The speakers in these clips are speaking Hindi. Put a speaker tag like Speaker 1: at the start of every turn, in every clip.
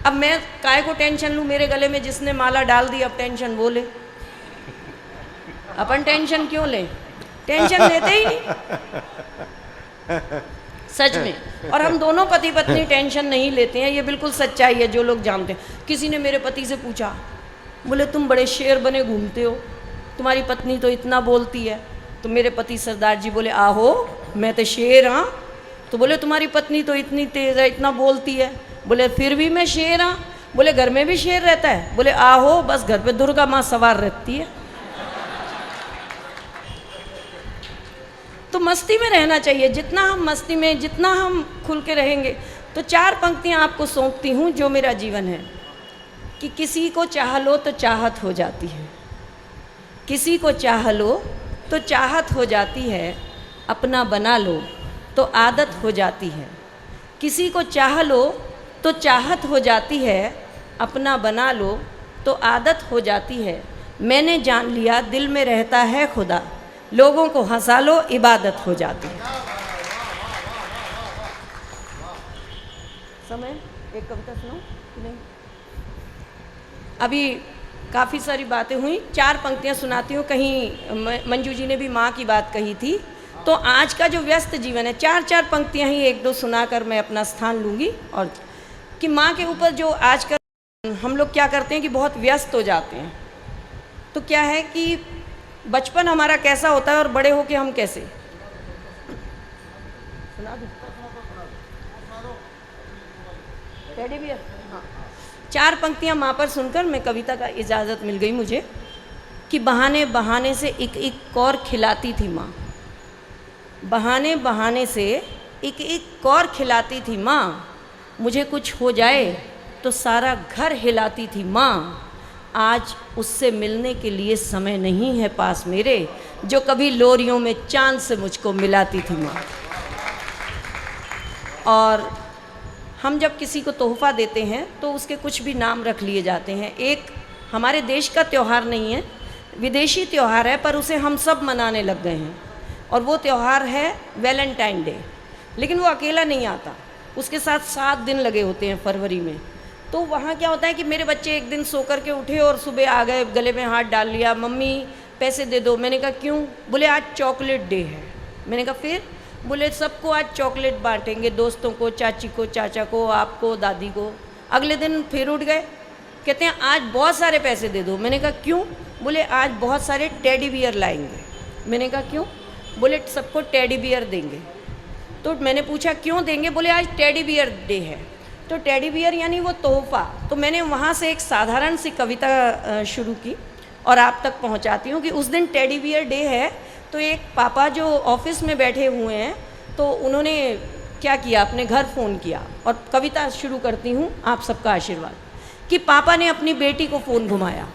Speaker 1: अब मैं काय को टेंशन लूँ, मेरे गले में जिसने माला डाल दी अब टेंशन वो ले। अपन टेंशन क्यों ले, टेंशन लेते ही नहीं सच में। और हम दोनों पति पत्नी टेंशन नहीं लेते हैं, ये बिल्कुल सच्चाई है, जो लोग जानते हैं। किसी ने मेरे पति से पूछा, बोले तुम बड़े शेर बने घूमते हो, तुम्हारी पत्नी तो इतना बोलती है। तो मेरे पति सरदार जी बोले आहो मैं तो शेर हाँ। तो बोले तुम्हारी पत्नी तो इतनी तेज़ है, इतना बोलती है। बोले फिर भी मैं शेर हाँ। बोले घर में भी शेर रहता है। बोले आहो बस घर पे दुर्गा माँ सवार रहती है। तो मस्ती में रहना चाहिए, जितना हम मस्ती में, जितना हम खुल के रहेंगे। तो 4 पंक्तियाँ आपको सौंपती हूँ जो मेरा जीवन है कि किसी को चाह लो तो चाहत हो जाती है, किसी को चाह लो तो चाहत हो जाती है, अपना बना लो तो आदत हो जाती है। किसी को चाह लो तो चाहत हो जाती है, अपना बना लो तो आदत हो जाती है। मैंने जान लिया दिल में रहता है खुदा, लोगों को हंसा लो इबादत हो जाती है। समय एक कविता सुनो कि नहीं? अभी काफ़ी सारी बातें हुई, 4 पंक्तियां सुनाती हूँ। कहीं मंजू जी ने भी माँ की बात कही थी, तो आज का जो व्यस्त जीवन है, 4 पंक्तियां ही 1-2 सुनाकर मैं अपना स्थान लूँगी। और कि माँ के ऊपर जो आजकल हम लोग क्या करते हैं कि बहुत व्यस्त हो जाते हैं। तो क्या है कि बचपन हमारा कैसा होता है और बड़े होके हम कैसे। सुना दूं? Teddy bear? हाँ। 4 पंक्तियां माँ पर सुनकर मैं कविता का इजाज़त मिल गई मुझे कि बहाने बहाने से एक कौर खिलाती थी माँ, बहाने बहाने से एक कौर खिलाती थी माँ, मुझे कुछ हो जाए तो सारा घर हिलाती थी माँ। आज उससे मिलने के लिए समय नहीं है पास मेरे, जो कभी लोरियों में चांद से मुझको मिलाती थी माँ। और हम जब किसी को तोहफ़ा देते हैं तो उसके कुछ भी नाम रख लिए जाते हैं। एक हमारे देश का त्यौहार नहीं है, विदेशी त्यौहार है, पर उसे हम सब मनाने लग गए हैं। और वो त्यौहार है वैलेंटाइन डे। लेकिन वो अकेला नहीं आता, उसके साथ 7 दिन लगे होते हैं फरवरी में। तो वहाँ क्या होता है कि मेरे बच्चे एक दिन सो कर के उठे और सुबह आ गए, गले में हाथ डाल लिया, मम्मी पैसे दे दो। मैंने कहा क्यों? बोले आज चॉकलेट डे है। मैंने कहा फिर? बोले सबको आज चॉकलेट बांटेंगे, दोस्तों को, चाची को, चाचा को, आपको, दादी को। अगले दिन फिर उठ गए, कहते हैं आज बहुत सारे पैसे दे दो। मैंने कहा क्यों? बोले आज बहुत सारे टेडी बियर लाएंगे। मैंने कहा क्यों? बोले सबको टेडी बियर देंगे। तो मैंने पूछा क्यों देंगे? बोले आज टेडी बियर डे है। तो टेडी बियर यानी वो तोहफ़ा। तो मैंने वहाँ से एक साधारण सी कविता शुरू की और आप तक पहुँचाती हूँ कि उस दिन टेडी बियर डे है। तो एक पापा जो ऑफिस में बैठे हुए हैं, तो उन्होंने क्या किया, अपने घर फ़ोन किया। और कविता शुरू करती हूँ, आप सबका आशीर्वाद। कि पापा ने अपनी बेटी को फ़ोन घुमाया,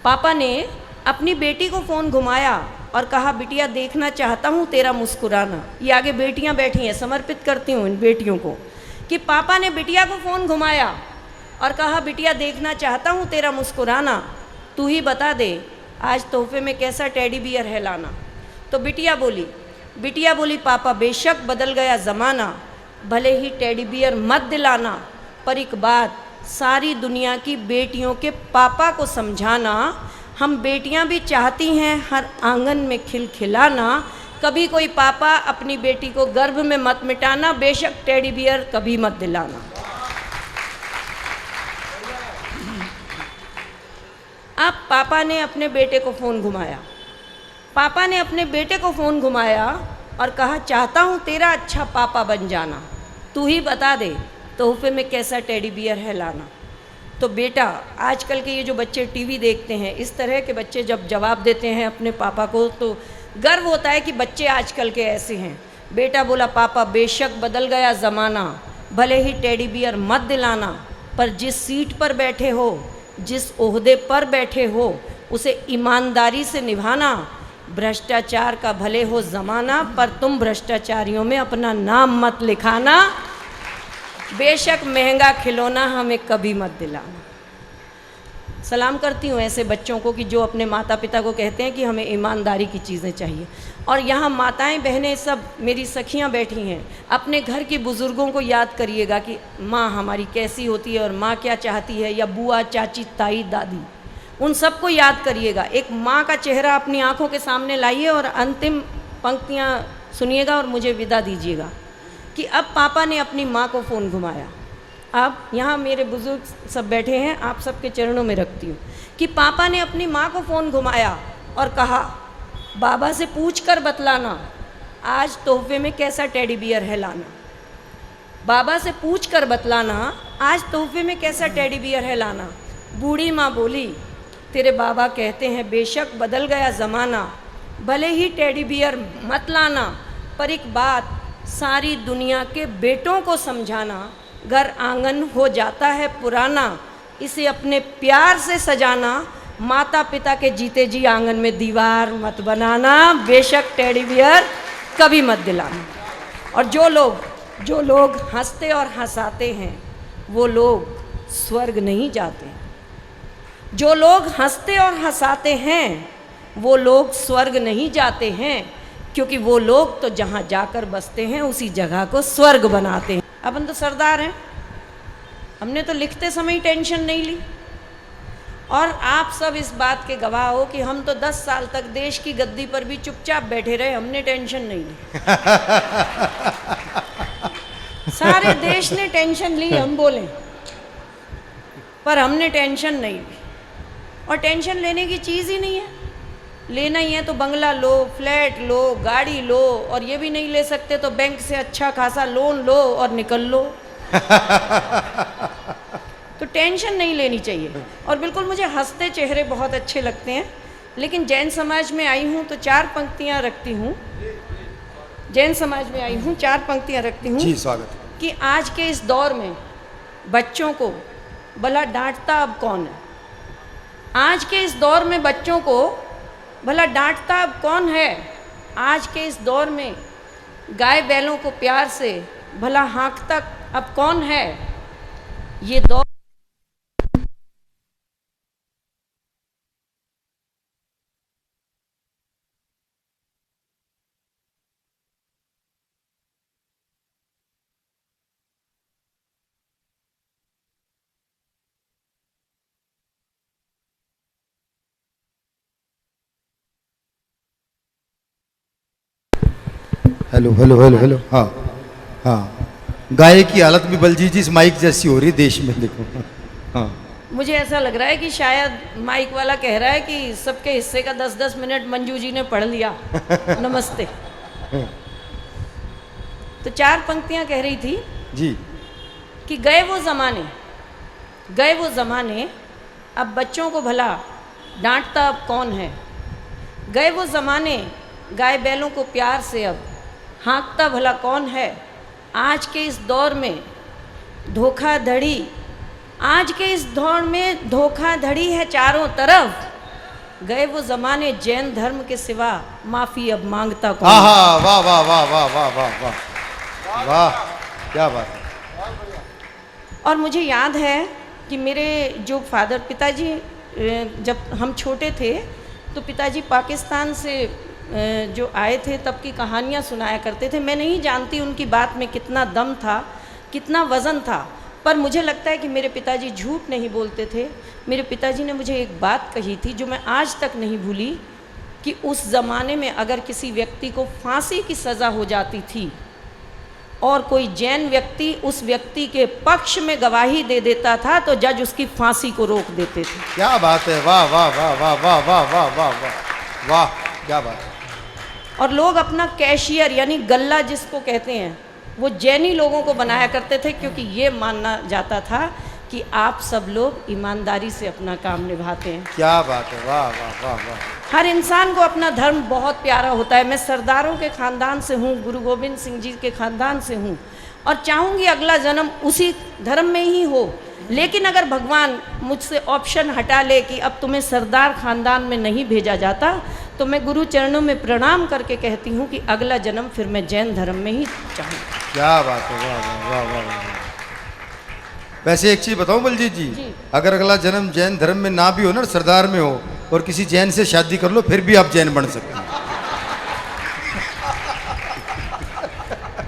Speaker 1: पापा ने अपनी बेटी को फ़ोन घुमाया और कहा बिटिया देखना चाहता हूँ तेरा मुस्कुराना। ये आगे बेटियाँ बैठी हैं, समर्पित करती हूँ इन बेटियों को। कि पापा ने बिटिया को फ़ोन घुमाया और कहा बिटिया देखना चाहता हूँ तेरा मुस्कुराना, तू ही बता दे आज तोहफे में कैसा टेडी बियर है लाना। तो बिटिया बोली पापा बेशक बदल गया ज़माना, भले ही टेडी बियर मत दिलाना, पर एक बात सारी दुनिया की बेटियों के पापा को समझाना, हम बेटियां भी चाहती हैं हर आंगन में खिलखिलाना। कभी कोई पापा अपनी बेटी को गर्भ में मत मिटाना, बेशक टेडी बियर कभी मत दिलाना। अब पापा ने अपने बेटे को फ़ोन घुमाया, पापा ने अपने बेटे को फ़ोन घुमाया और कहा चाहता हूँ तेरा अच्छा पापा बन जाना, तू ही बता दे तोहफे में कैसा टेडी बियर है लाना। तो बेटा, आजकल के ये जो बच्चे टीवी देखते हैं, इस तरह के बच्चे जब जवाब देते हैं अपने पापा को तो गर्व होता है कि बच्चे आजकल के ऐसे हैं। बेटा बोला पापा बेशक बदल गया ज़माना, भले ही टेडी बियर मत दिलाना, पर जिस सीट पर बैठे हो, जिस ओहदे पर बैठे हो, उसे ईमानदारी से निभाना। भ्रष्टाचार का भले हो ज़माना, पर तुम भ्रष्टाचारियों में अपना नाम मत लिखाना। बेशक महंगा खिलौना हमें कभी मत दिलाना। सलाम करती हूँ ऐसे बच्चों को कि जो अपने माता पिता को कहते हैं कि हमें ईमानदारी की चीज़ें चाहिए। और यहाँ माताएं बहनें सब मेरी सखियाँ बैठी हैं, अपने घर की बुज़ुर्गों को याद करिएगा कि माँ हमारी कैसी होती है और माँ क्या चाहती है, या बुआ चाची ताई दादी, उन सबको याद करिएगा। एक माँ का चेहरा अपनी आँखों के सामने लाइए और अंतिम पंक्तियाँ सुनिएगा और मुझे विदा दीजिएगा कि अब पापा ने अपनी माँ को फ़ोन घुमाया। अब यहाँ मेरे बुज़ुर्ग सब बैठे हैं, आप सबके चरणों में रखती हूँ कि पापा ने अपनी माँ को फ़ोन घुमाया और कहा, बाबा से पूछ कर बतलाना आज तोहफे में कैसा टेडी बियर है लाना। बाबा से पूछ कर बतलाना आज तोहफे में कैसा टेडी बियर है लाना। बूढ़ी माँ बोली, तेरे बाबा कहते हैं बेशक बदल गया ज़माना, भले ही टेडी बियर मत लाना, पर एक बात सारी दुनिया के बेटों को समझाना, घर आंगन हो जाता है पुराना, इसे अपने प्यार से सजाना, माता पिता के जीते जी आंगन में दीवार मत बनाना, बेशक टेडी बियर कभी मत दिलाना। और जो लोग हंसते और हंसाते हैं वो लोग स्वर्ग नहीं जाते। जो लोग हंसते और हंसाते हैं वो लोग स्वर्ग नहीं जाते हैं, क्योंकि वो लोग तो जहाँ जाकर बसते हैं उसी जगह को स्वर्ग बनाते हैं। अपन तो सरदार हैं, हमने तो लिखते समय टेंशन नहीं ली। और आप सब इस बात के गवाह हो कि हम तो 10 साल तक देश की गद्दी पर भी चुपचाप बैठे रहे, हमने टेंशन नहीं ली। सारे देश ने टेंशन ली, हम बोलें, पर हमने टेंशन नहीं ली। और टेंशन लेने की चीज़ ही नहीं है। लेना ही है तो बंगला लो, फ्लैट लो, गाड़ी लो, और ये भी नहीं ले सकते तो बैंक से अच्छा खासा लोन लो और निकल लो। तो टेंशन नहीं लेनी चाहिए। और बिल्कुल मुझे हंसते चेहरे बहुत अच्छे लगते हैं, लेकिन जैन समाज में आई हूँ तो 4 पंक्तियाँ रखती हूँ। जैन समाज में आई हूँ, 4 पंक्तियाँ रखती हूँ।
Speaker 2: जी स्वागत।
Speaker 1: कि आज के इस दौर में बच्चों को भला डांटता अब कौन है। आज के इस दौर में बच्चों को भला डांटता अब कौन है। आज के इस दौर में गाय बैलों को प्यार से भला हाँकता अब कौन है। ये दौर
Speaker 2: हेलो हेलो हेलो हेलो। हाँ हाँ, गाय की हालत भी बलजी जी इस माइक जैसी हो रही देश में, देखो। हाँ,
Speaker 1: मुझे ऐसा लग रहा है कि शायद माइक वाला कह रहा है कि सबके हिस्से का 10-10 मिनट मंजू जी ने पढ़ लिया। नमस्ते। तो 4 पंक्तियां कह रही थी
Speaker 2: जी
Speaker 1: कि गए वो ज़माने अब बच्चों को भला डांटता अब कौन है। गए वो ज़माने गाय बैलों को प्यार से अब हाँकता भला कौन है। आज के इस दौर में धोखाधड़ी, आज के इस दौर में धोखाधड़ी है चारों तरफ। गए वो ज़माने जैन धर्म के सिवा माफ़ी अब मांगता कौन।
Speaker 2: वाह वाह वाह वाह वाह वाह वाह वाह वाह, क्या बात है।
Speaker 1: और मुझे याद है कि मेरे जो फादर पिताजी, जब हम छोटे थे तो पिताजी पाकिस्तान से जो आए थे तब की कहानियाँ सुनाया करते थे। मैं नहीं जानती उनकी बात में कितना दम था, कितना वज़न था, पर मुझे लगता है कि मेरे पिताजी झूठ नहीं बोलते थे। मेरे पिताजी ने मुझे एक बात कही थी जो मैं आज तक नहीं भूली, कि उस ज़माने में अगर किसी व्यक्ति को फांसी की सज़ा हो जाती थी और कोई जैन व्यक्ति उस व्यक्ति के पक्ष में गवाही दे देता था तो जज उसकी फांसी को रोक देते थे।
Speaker 2: क्या बात है, वाह वाह वाह वाह वाह वाह वाह वाह वाह वाह, क्या बात है।
Speaker 1: और लोग अपना कैशियर यानी गल्ला जिसको कहते हैं वो जैनी लोगों को बनाया करते थे, क्योंकि ये मानना जाता था कि आप सब लोग ईमानदारी से अपना काम निभाते हैं।
Speaker 2: क्या बात है, वाह वाह वाह वाह।
Speaker 1: हर इंसान को अपना धर्म बहुत प्यारा होता है। मैं सरदारों के ख़ानदान से हूँ, गुरु गोविंद सिंह जी के ख़ानदान से हूँ और चाहूँगी अगला जन्म उसी धर्म में ही हो। लेकिन अगर भगवान मुझसे ऑप्शन हटा ले कि अब तुम्हें सरदार ख़ानदान में नहीं भेजा जाता, तो मैं गुरु चरणों में प्रणाम करके कहती हूँ कि अगला जन्म फिर मैं जैन धर्म में ही चाहूँ।
Speaker 2: क्या बात है, वाह वाह वाह वाह। वैसे एक चीज बताऊं बलजीत जी,
Speaker 1: जी।
Speaker 2: अगर अगला जन्म जैन धर्म में ना भी हो ना, सरदार में हो, और किसी जैन से शादी कर लो, फिर भी आप जैन बन सकते हैं।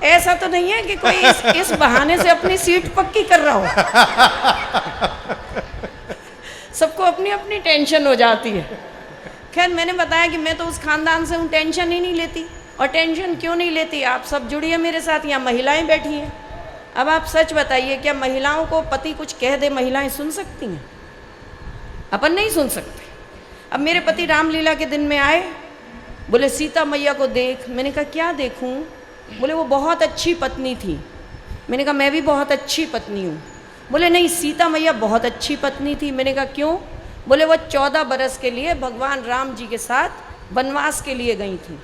Speaker 1: ऐसा तो नहीं है कि कोई इस बहाने से अपनी सीट पक्की कर रहा हो। सबको अपनी अपनी टेंशन हो जाती है। खैर, मैंने बताया कि मैं तो उस खानदान से हूँ, टेंशन ही नहीं लेती। और टेंशन क्यों नहीं लेती, आप सब जुड़िए मेरे साथ, यहाँ महिलाएं बैठी हैं। अब आप सच बताइए, क्या महिलाओं को पति कुछ कह दे महिलाएं सुन सकती हैं? अपन नहीं सुन सकते। अब मेरे पति रामलीला के दिन में आए, बोले सीता मैया को देख। मैंने कहा क्या देखूं? बोले वो बहुत अच्छी पत्नी थी। मैंने कहा मैं भी बहुत अच्छी पत्नी हूँ। बोले नहीं, सीता मैया बहुत अच्छी पत्नी थी। मैंने कहा क्यों? बोले वो 14 बरस के लिए भगवान राम जी के साथ वनवास के लिए गई थी।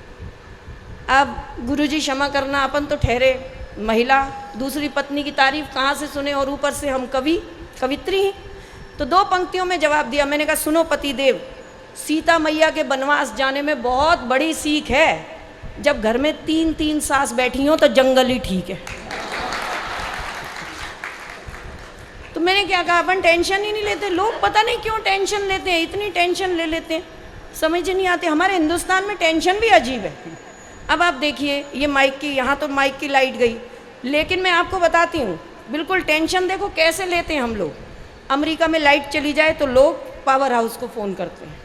Speaker 1: अब गुरुजी क्षमा करना, अपन तो ठहरे महिला, दूसरी पत्नी की तारीफ कहाँ से सुने, और ऊपर से हम कवित्री हैं। तो 2 पंक्तियों में जवाब दिया। मैंने कहा सुनो पति देव, सीता मैया के वनवास जाने में बहुत बड़ी सीख है। जब घर में 3-3 सास बैठी हो तो जंगल ही ठीक है। तो मैंने क्या कहा, अपन टेंशन ही नहीं लेते। लोग पता नहीं क्यों टेंशन लेते हैं, इतनी टेंशन ले लेते हैं, समझ नहीं आती। हमारे हिंदुस्तान में टेंशन भी अजीब है। अब आप देखिए, ये माइक की, यहाँ तो माइक की लाइट गई, लेकिन मैं आपको बताती हूँ, बिल्कुल टेंशन देखो कैसे लेते हैं हम लोग। अमेरिका में लाइट चली जाए तो लोग पावर हाउस को फ़ोन करते हैं।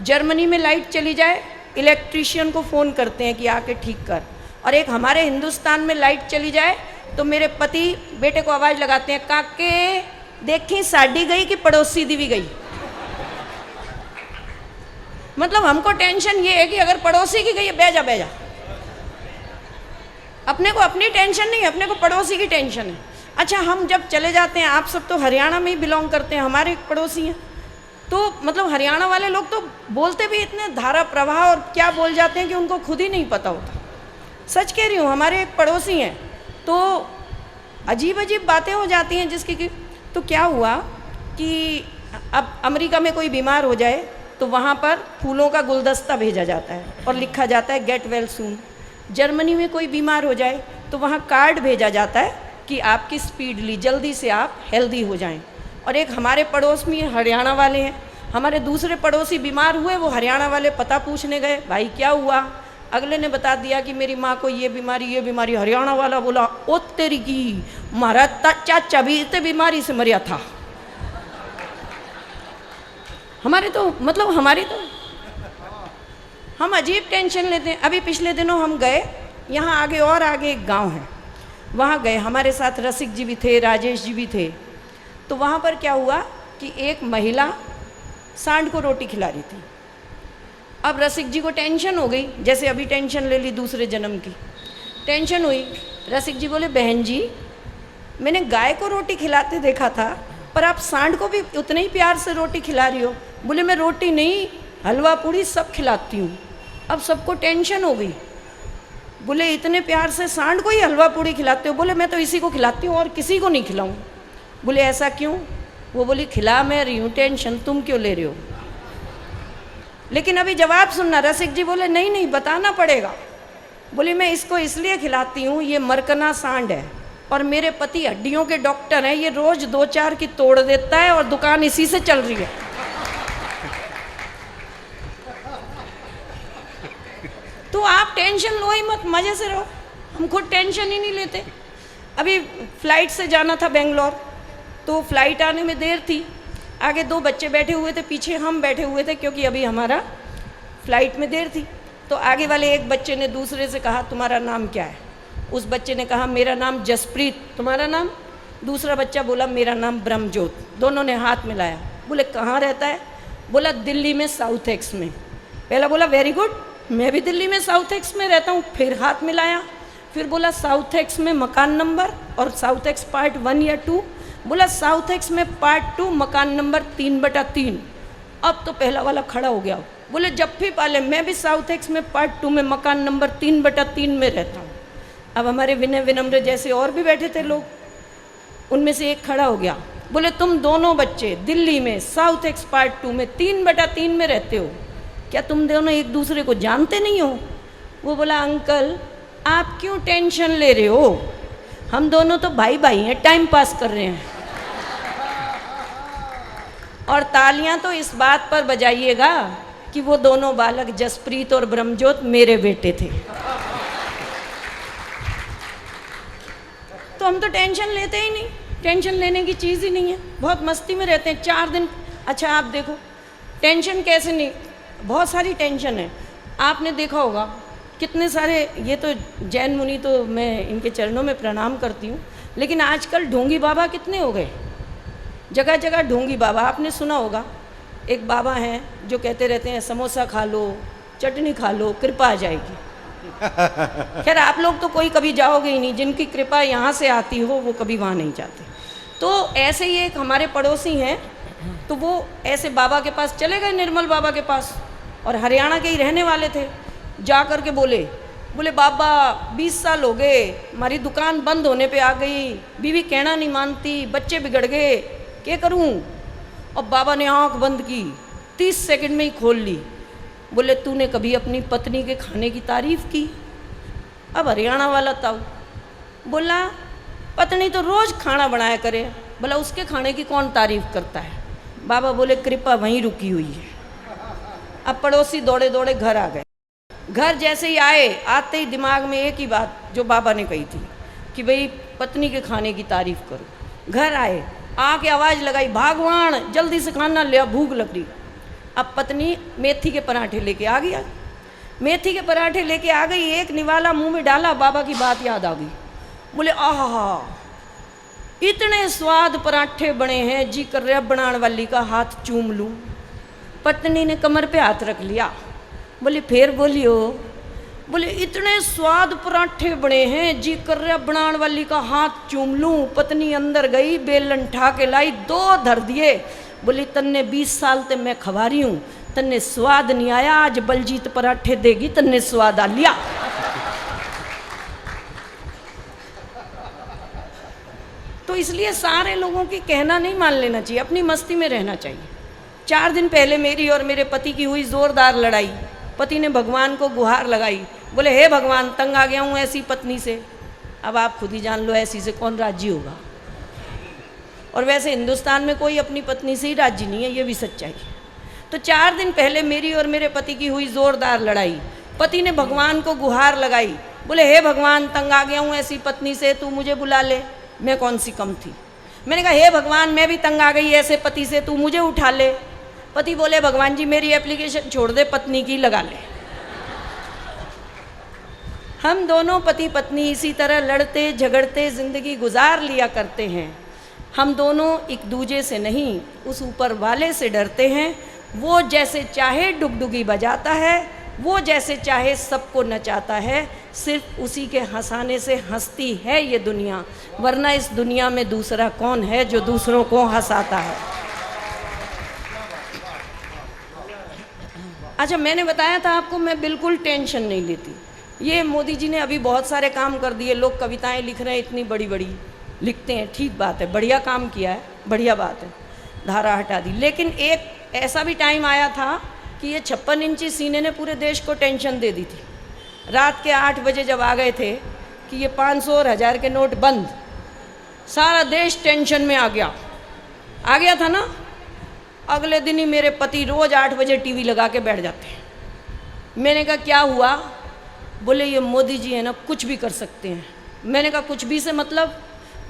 Speaker 1: जर्मनी में लाइट चली जाए, इलेक्ट्रीशियन को फ़ोन करते हैं कि आके ठीक कर। और एक हमारे हिंदुस्तान में लाइट चली जाए तो मेरे पति बेटे को आवाज़ लगाते हैं, काके देखी साड़ी गई कि पड़ोसी दी भी गई। मतलब हमको टेंशन ये है कि अगर पड़ोसी की गई है, बह जा। अपने को अपनी टेंशन नहीं, अपने को पड़ोसी की टेंशन है। अच्छा, हम जब चले जाते हैं, आप सब तो हरियाणा में ही बिलोंग करते हैं, हमारे एक पड़ोसी हैं, तो मतलब हरियाणा वाले लोग तो बोलते भी इतने धारा प्रवाह और क्या बोल जाते हैं कि उनको खुद ही नहीं पता होता। सच कह रही हूँ, हमारे एक पड़ोसी हैं, तो अजीब अजीब बातें हो जाती हैं जिसकी कि तो क्या हुआ कि अब अमेरिका में कोई बीमार हो जाए तो वहाँ पर फूलों का गुलदस्ता भेजा जाता है और लिखा जाता है गेट वेल सून। जर्मनी में कोई बीमार हो जाए तो वहाँ कार्ड भेजा जाता है कि आपकी स्पीडली, जल्दी से आप हेल्दी हो जाएं। और एक हमारे पड़ोस में हरियाणा वाले हैं, हमारे दूसरे पड़ोसी बीमार हुए, वो हरियाणा वाले पता पूछने गए, भाई क्या हुआ? अगले ने बता दिया कि मेरी माँ को ये बीमारी। हरियाणा वाला बोला, ओ तेरी की, हमारा चाचा भी इतने बीमारी से मरिया था। हमारे तो हम अजीब टेंशन लेते हैं। अभी पिछले दिनों हम गए, यहाँ आगे एक गांव है, वहाँ गए, हमारे साथ रसिक जी भी थे, राजेश जी भी थे। तो वहाँ पर क्या हुआ कि एक महिला सांड को रोटी खिला रही थी। अब रसिक जी को टेंशन हो गई, जैसे अभी टेंशन ले ली दूसरे जन्म की, टेंशन हुई। रसिक जी बोले, बहन जी मैंने गाय को रोटी खिलाते देखा था, पर आप सांड को भी उतने ही प्यार से रोटी खिला रही हो। बोले मैं रोटी नहीं, हलवा पूड़ी सब खिलाती हूँ। अब सबको टेंशन हो गई, बोले इतने प्यार से सांड को ही हलवा पूड़ी खिलाते हो? बोले मैं तो इसी को खिलाती हूँ और किसी को नहीं खिलाऊँ। बोले ऐसा क्यों? वो बोली खिला मैं रही हूँ, टेंशन तुम क्यों ले रहे हो? लेकिन अभी जवाब सुनना। रसिक जी बोले नहीं बताना पड़ेगा। बोली मैं इसको इसलिए खिलाती हूँ, ये मरकना सांड है और मेरे पति हड्डियों के डॉक्टर हैं, ये रोज 2-4 की तोड़ देता है और दुकान इसी से चल रही है। तो आप टेंशन लो ही मत, मजे से रहो। हम खुद टेंशन ही नहीं लेते। अभी फ्लाइट से जाना था बेंगलोर, तो फ्लाइट आने में देर थी। आगे 2 बच्चे बैठे हुए थे, पीछे हम बैठे हुए थे, क्योंकि अभी हमारा फ्लाइट में देर थी। तो आगे वाले एक बच्चे ने दूसरे से कहा तुम्हारा नाम क्या है? उस बच्चे ने कहा मेरा नाम जसप्रीत। तुम्हारा नाम? दूसरा बच्चा बोला मेरा नाम ब्रह्मजोत। दोनों ने हाथ मिलाया। बोले कहाँ रहता है? बोला दिल्ली में साउथ एक्स में। पहला बोला वेरी गुड, मैं भी दिल्ली में साउथ एक्स में रहता हूँ। फिर हाथ मिलाया। फिर बोला साउथ एक्स में मकान नंबर, और साउथ एक्स पार्ट 1 या 2? बोला साउथ एक्स में पार्ट 2 मकान नंबर 3/3। अब तो पहला वाला खड़ा हो गया। बोले जब भी पाले, मैं भी साउथ एक्स में पार्ट 2 में मकान नंबर 3/3 में रहता हूँ। अब हमारे विनय विनम्र जैसे और भी बैठे थे लोग, उनमें से एक खड़ा हो गया। बोले तुम दोनों बच्चे दिल्ली में साउथ एक्स पार्ट 2 में 3/3 में रहते हो, क्या तुम दोनों एक दूसरे को जानते नहीं हो? वो बोला अंकल आप क्यों टेंशन ले रहे हो, हम दोनों तो भाई भाई हैं, टाइम पास कर रहे हैं। और तालियां तो इस बात पर बजाइएगा कि वो दोनों बालक जसप्रीत और ब्रह्मजोत मेरे बेटे थे। तो हम तो टेंशन लेते ही नहीं, टेंशन लेने की चीज़ ही नहीं है, बहुत मस्ती में रहते हैं 4 दिन। अच्छा आप देखो टेंशन कैसे नहीं, बहुत सारी टेंशन है। आपने देखा होगा कितने सारे, ये तो जैन मुनि तो मैं इनके चरणों में प्रणाम करती हूँ, लेकिन आजकल ढोंगी बाबा कितने हो गए, जगह जगह ढोंगी बाबा। आपने सुना होगा एक बाबा हैं जो कहते रहते हैं समोसा खा लो, चटनी खा लो, कृपा आ जाएगी। खैर आप लोग तो कोई कभी जाओगे ही नहीं, जिनकी कृपा यहाँ से आती हो वो कभी वहाँ नहीं जाते। तो ऐसे ही एक हमारे पड़ोसी हैं, तो वो ऐसे बाबा के पास चले गए, निर्मल बाबा के पास, और हरियाणा के ही रहने वाले थे। जा कर के बोले बाबा 20 साल हो गए, हमारी दुकान बंद होने पे आ गई, बीवी कहना नहीं मानती, बच्चे बिगड़ गए, क्या करूं? और बाबा ने आंख बंद की, 30 सेकंड में ही खोल ली। बोले तूने कभी अपनी पत्नी के खाने की तारीफ की? अब हरियाणा वाला ताऊ बोला पत्नी तो रोज़ खाना बनाया करे, बोला उसके खाने की कौन तारीफ करता है? बाबा बोले कृपा वहीं रुकी हुई है। अब पड़ोसी दौड़े दौड़े घर आ गए। घर जैसे ही आए, आते ही दिमाग में एक ही बात जो बाबा ने कही थी कि भाई पत्नी के खाने की तारीफ करो। घर आए, आके आवाज़ लगाई, भगवान जल्दी से खाना ले, भूख लग रही। अब पत्नी मेथी के पराठे लेके आ गया, मेथी के पराठे लेके आ गई, एक निवाला मुंह में डाला, बाबा की बात याद आ गई। बोले आहा इतने स्वाद पराठे बने हैं, जी कर रहा बनाने वाली का हाथ चूम लूं। पत्नी ने कमर पे हाथ रख लिया। बोले फिर बोलियो। बोले इतने स्वाद पराठे बने हैं, जी कर रहा बनाने वाली का हाथ चूम लूं। पत्नी अंदर गई, बेलन ठा के लाई, 2 धर दिए। बोली तन्ने 20 साल ते मैं खवा रही हूँ, तन्ने स्वाद नहीं आया, आज बलजीत पराठे देगी, तन्ने स्वाद आ लिया। तो इसलिए सारे लोगों की कहना नहीं मान लेना चाहिए, अपनी मस्ती में रहना चाहिए। 4 दिन पहले मेरी और मेरे पति की हुई जोरदार लड़ाई। पति ने भगवान को गुहार लगाई, बोले हे भगवान तंग आ गया हूँ ऐसी पत्नी से। अब आप खुद ही जान लो ऐसी से कौन राजी होगा। और वैसे हिंदुस्तान में कोई अपनी पत्नी से ही राजी नहीं है, ये भी सच्चाई है। तो 4 दिन पहले मेरी और मेरे पति की हुई जोरदार लड़ाई। पति ने भगवान को गुहार लगाई, बोले हे भगवान तंग आ गया हूँ ऐसी पत्नी से, तू मुझे बुला ले। मैं कौन सी कम थी, मैंने कहा हे भगवान मैं भी तंग आ गई ऐसे पति से, तू मुझे उठा ले। पति बोले भगवान जी मेरी एप्लीकेशन छोड़ दे, पत्नी की लगा ले। हम दोनों पति पत्नी इसी तरह लड़ते झगड़ते ज़िंदगी गुजार लिया करते हैं। हम दोनों एक दूजे से नहीं, उस ऊपर वाले से डरते हैं। वो जैसे चाहे डुगडुगी बजाता है, वो जैसे चाहे सबको नचाता है, सिर्फ उसी के हंसाने से हंसती है ये दुनिया, वरना इस दुनिया में दूसरा कौन है जो दूसरों को हंसाता है। अच्छा मैंने बताया था आपको मैं बिल्कुल टेंशन नहीं लेती। ये मोदी जी ने अभी बहुत सारे काम कर दिए, लोग कविताएं लिख रहे हैं, इतनी बड़ी बड़ी लिखते हैं, ठीक बात है, बढ़िया काम किया है, बढ़िया बात है, धारा हटा दी। लेकिन एक ऐसा भी टाइम आया था कि ये 56 इंची सीने ने पूरे देश को टेंशन दे दी थी। रात के 8 बजे जब आ गए थे कि ये 500 और 1000 के नोट बंद, सारा देश टेंशन में आ गया था ना। अगले दिन ही मेरे पति रोज़ 8 बजे टीवी लगा के बैठ जाते हैं। मैंने कहा क्या हुआ? बोले ये मोदी जी है ना कुछ भी कर सकते हैं। मैंने कहा कुछ भी से मतलब?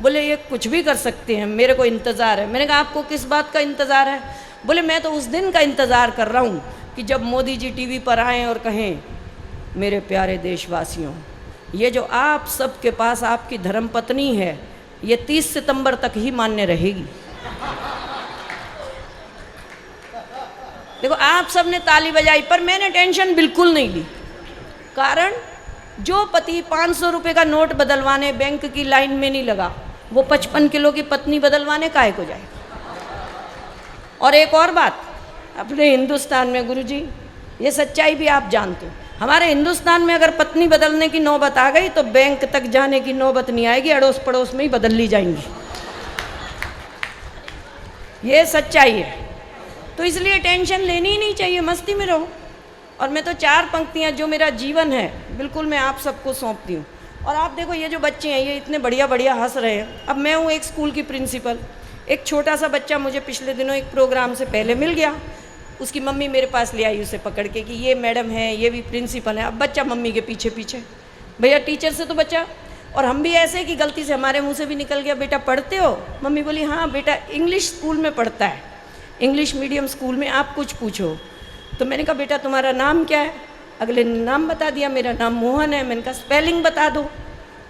Speaker 1: बोले ये कुछ भी कर सकते हैं, मेरे को इंतज़ार है। मैंने कहा आपको किस बात का इंतज़ार है? बोले मैं तो उस दिन का इंतज़ार कर रहा हूँ कि जब मोदी जी टीवी पर आएँ और कहें मेरे प्यारे देशवासियों, ये जो आप सबके पास आपकी धर्मपत्नी है ये 30 सितंबर तक ही मान्य रहेगी। देखो आप सब ने ताली बजाई, पर मैंने टेंशन बिल्कुल नहीं ली। कारण जो पति 500 रुपये का नोट बदलवाने बैंक की लाइन में नहीं लगा, वो 55 किलो की पत्नी बदलवाने काहे को जाए। और एक और बात, अपने हिंदुस्तान में गुरुजी ये सच्चाई भी आप जानते हो, हमारे हिंदुस्तान में अगर पत्नी बदलने की नौबत आ गई तो बैंक तक जाने की नौबत नहीं आएगी, अड़ोस पड़ोस में ही बदल ली जाएंगी। ये सच्चाई है। तो इसलिए टेंशन लेनी ही नहीं चाहिए, मस्ती में रहो। और मैं तो 4 पंक्तियाँ जो मेरा जीवन है बिल्कुल मैं आप सबको सौंपती हूँ। और आप देखो ये जो बच्चे हैं ये इतने बढ़िया बढ़िया हंस रहे हैं। अब मैं हूँ एक स्कूल की प्रिंसिपल, एक छोटा सा बच्चा मुझे पिछले दिनों एक प्रोग्राम से पहले मिल गया, उसकी मम्मी मेरे पास ले आई उसे पकड़ के कि ये मैडम है, ये भी प्रिंसिपल है। अब बच्चा मम्मी के पीछे पीछे, भैया टीचर से तो बच्चा, और हम भी ऐसे कि गलती से हमारे मुंह से भी निकल गया, बेटा पढ़ते हो? मम्मी बोली हाँ बेटा इंग्लिश स्कूल में पढ़ता है, इंग्लिश मीडियम स्कूल में, आप कुछ पूछो। तो मैंने कहा बेटा तुम्हारा नाम क्या है? अगले ने नाम बता दिया, मेरा नाम मोहन है। मैंने कहा स्पेलिंग बता दो,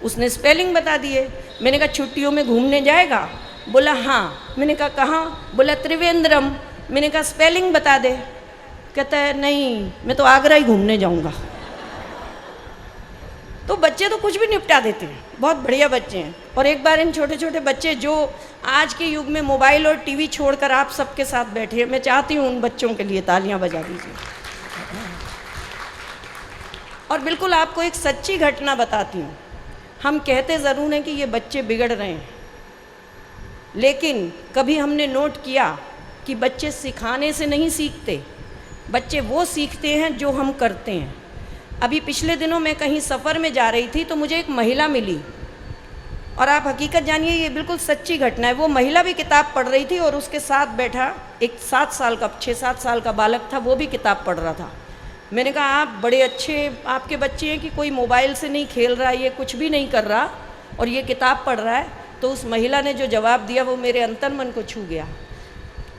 Speaker 1: उसने स्पेलिंग बता दिए। मैंने कहा छुट्टियों में घूमने जाएगा? बोला हाँ। मैंने कहा कहाँ? बोला त्रिवेंद्रम। मैंने कहा स्पेलिंग बता दे। कहता है नहीं मैं तो आगरा ही घूमने जाऊँगा। तो बच्चे तो कुछ भी निपटा देते हैं, बहुत बढ़िया बच्चे हैं। और एक बार इन छोटे छोटे बच्चे जो आज के युग में मोबाइल और टीवी छोड़कर आप सबके साथ बैठे हैं, मैं चाहती हूँ उन बच्चों के लिए तालियां बजा दीजिए। और बिल्कुल आपको एक सच्ची घटना बताती हूँ। हम कहते ज़रूर हैं कि ये बच्चे बिगड़ रहे हैं, लेकिन कभी हमने नोट किया कि बच्चे सिखाने से नहीं सीखते, बच्चे वो सीखते हैं जो हम करते हैं। अभी पिछले दिनों मैं कहीं सफ़र में जा रही थी तो मुझे एक महिला मिली, और आप हकीकत जानिए ये बिल्कुल सच्ची घटना है। वो महिला भी किताब पढ़ रही थी और उसके साथ बैठा एक 6-7 साल का बालक था, वो भी किताब पढ़ रहा था। मैंने कहा आप बड़े अच्छे आपके बच्चे हैं कि कोई मोबाइल से नहीं खेल रहा, ये कुछ भी नहीं कर रहा और ये किताब पढ़ रहा है। तो उस महिला ने जो जवाब दिया वो मेरे अंतर्मन को छू गया।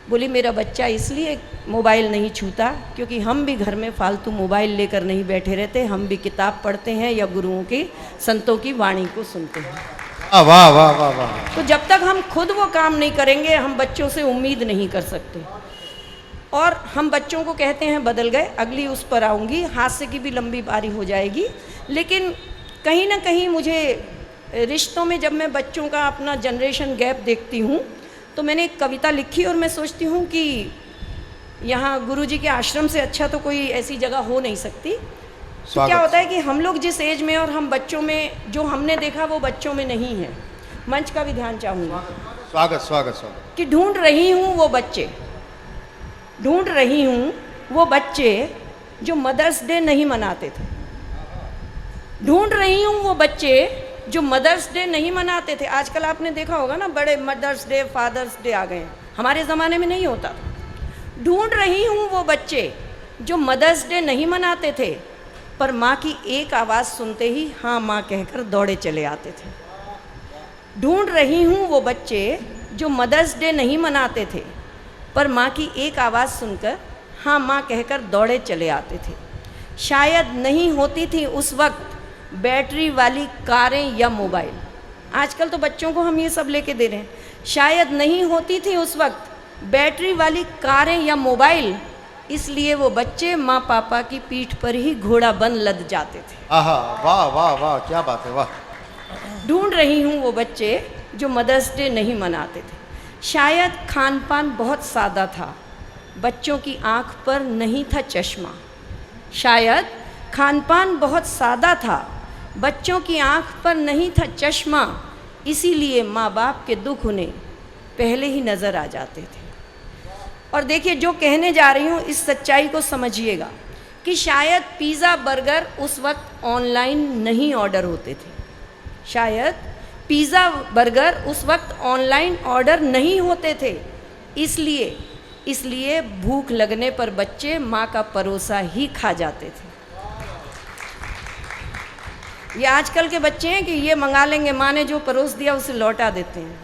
Speaker 1: बोली मेरा बच्चा इसलिए मोबाइल नहीं छूता क्योंकि हम भी घर में फालतू मोबाइल लेकर नहीं बैठे रहते, हम भी किताब पढ़ते हैं या गुरुओं की संतों की वाणी को सुनते हैं।
Speaker 2: वाह वाह वाह वाह।
Speaker 1: तो जब तक हम खुद वो काम नहीं करेंगे हम बच्चों से उम्मीद नहीं कर सकते। और हम बच्चों को कहते हैं बदल गए, अगली उस पर आऊँगी, हास्य की भी लंबी बारी हो जाएगी। लेकिन कहीं ना कहीं मुझे रिश्तों में जब मैं बच्चों का अपना जनरेशन गैप देखती हूँ तो मैंने एक कविता लिखी और मैं सोचती हूँ कि यहाँ गुरुजी के आश्रम से अच्छा तो कोई ऐसी जगह हो नहीं सकती। तो क्या होता है कि हम लोग जिस एज में और हम बच्चों में जो हमने देखा वो बच्चों में नहीं है। मंच का भी ध्यान चाहूँगा।
Speaker 2: स्वागत स्वागत स्वागत।
Speaker 1: कि ढूंढ रही हूँ वो बच्चे, ढूंढ रही हूँ वो बच्चे जो मदर्स डे नहीं मनाते थे। ढूंढ रही हूँ वो बच्चे जो मदर्स डे नहीं मनाते थे। आजकल आपने देखा होगा ना बड़े मदर्स डे फादर्स डे आ गए हैं, हमारे ज़माने में नहीं होता था। ढूंढ रही हूँ वो बच्चे जो मदर्स डे नहीं मनाते थे पर माँ की एक आवाज़ सुनते ही हाँ माँ कहकर दौड़े चले आते थे। ढूंढ रही हूँ वो बच्चे जो मदर्स डे नहीं मनाते थे पर माँ की एक आवाज़ सुनकर हाँ माँ कहकर दौड़े चले आते थे। शायद नहीं होती थी उस वक्त बैटरी वाली कारें या मोबाइल। आजकल तो बच्चों को हम ये सब लेके दे रहे हैं। शायद नहीं होती थी उस वक्त बैटरी वाली कारें या मोबाइल, इसलिए वो बच्चे माँ पापा की पीठ पर ही घोड़ा बन लद जाते थे।
Speaker 2: आहा वाह वाह वाह, क्या बात है, वाह।
Speaker 1: ढूंढ रही हूँ वो बच्चे जो मदर्स डे नहीं मनाते थे। शायद खान पान बहुत सादा था, बच्चों की आँख पर नहीं था चश्मा। शायद खान पान बहुत सादा था, बच्चों की आँख पर नहीं था चश्मा, इसीलिए माँ बाप के दुख उन्हें पहले ही नज़र आ जाते थे। और देखिए जो कहने जा रही हूँ इस सच्चाई को समझिएगा कि शायद पिज़्ज़ा बर्गर उस वक्त ऑनलाइन नहीं ऑर्डर होते थे। शायद पिज़्ज़ा बर्गर उस वक्त ऑनलाइन ऑर्डर नहीं होते थे, इसलिए भूख लगने पर बच्चे माँ का परोसा ही खा जाते थे। ये आजकल के बच्चे हैं कि ये मंगा लेंगे, माँ ने जो परोस दिया उसे लौटा देते हैं,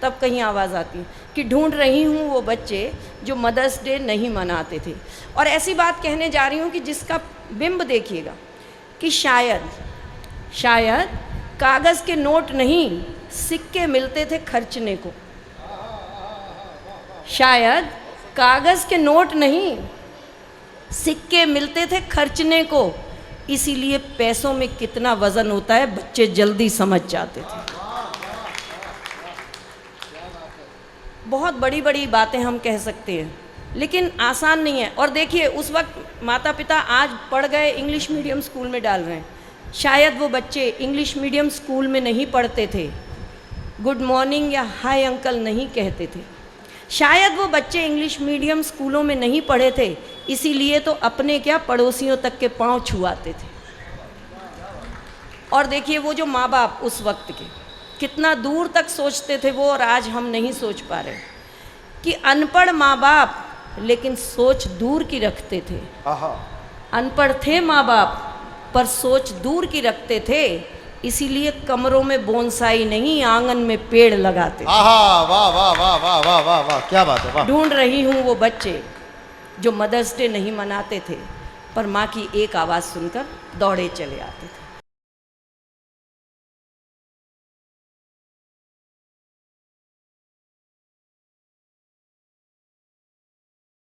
Speaker 1: तब कहीं आवाज़ आती है कि ढूंढ रही हूँ वो बच्चे जो मदर्स डे नहीं मनाते थे। और ऐसी बात कहने जा रही हूँ कि जिसका बिंब देखिएगा कि शायद कागज़ के नोट नहीं सिक्के मिलते थे खर्चने को। शायद कागज़ के नोट नहीं सिक्के मिलते थे खर्चने को, इसीलिए पैसों में कितना वज़न होता है बच्चे जल्दी समझ जाते थे। बहुत बड़ी बड़ी बातें हम कह सकते हैं लेकिन आसान नहीं है। और देखिए उस वक्त माता पिता आज पढ़ गए इंग्लिश मीडियम स्कूल में डाल रहे हैं, शायद वो बच्चे इंग्लिश मीडियम स्कूल में नहीं पढ़ते थे, गुड मॉर्निंग या हाय अंकल नहीं कहते थे। शायद वो बच्चे इंग्लिश मीडियम स्कूलों में नहीं पढ़े थे, इसीलिए तो अपने क्या पड़ोसियों तक के पांव छुआते थे। और देखिए वो जो माँ बाप उस वक्त के कितना दूर तक सोचते थे वो, और आज हम नहीं सोच पा रहे कि अनपढ़ माँ बाप लेकिन सोच दूर की रखते थे। अनपढ़ थे माँ बाप पर सोच दूर की रखते थे, इसीलिए कमरों में बोनसाई नहीं आंगन में पेड़ लगाते।
Speaker 2: आहा, वाह वाह वाह वाह वाह वाह वाह, क्या बात है, वाह।
Speaker 1: ढूंढ रही हूँ वो बच्चे जो मदर्स डे नहीं मनाते थे पर माँ की एक आवाज़ सुनकर दौड़े चले आते थे।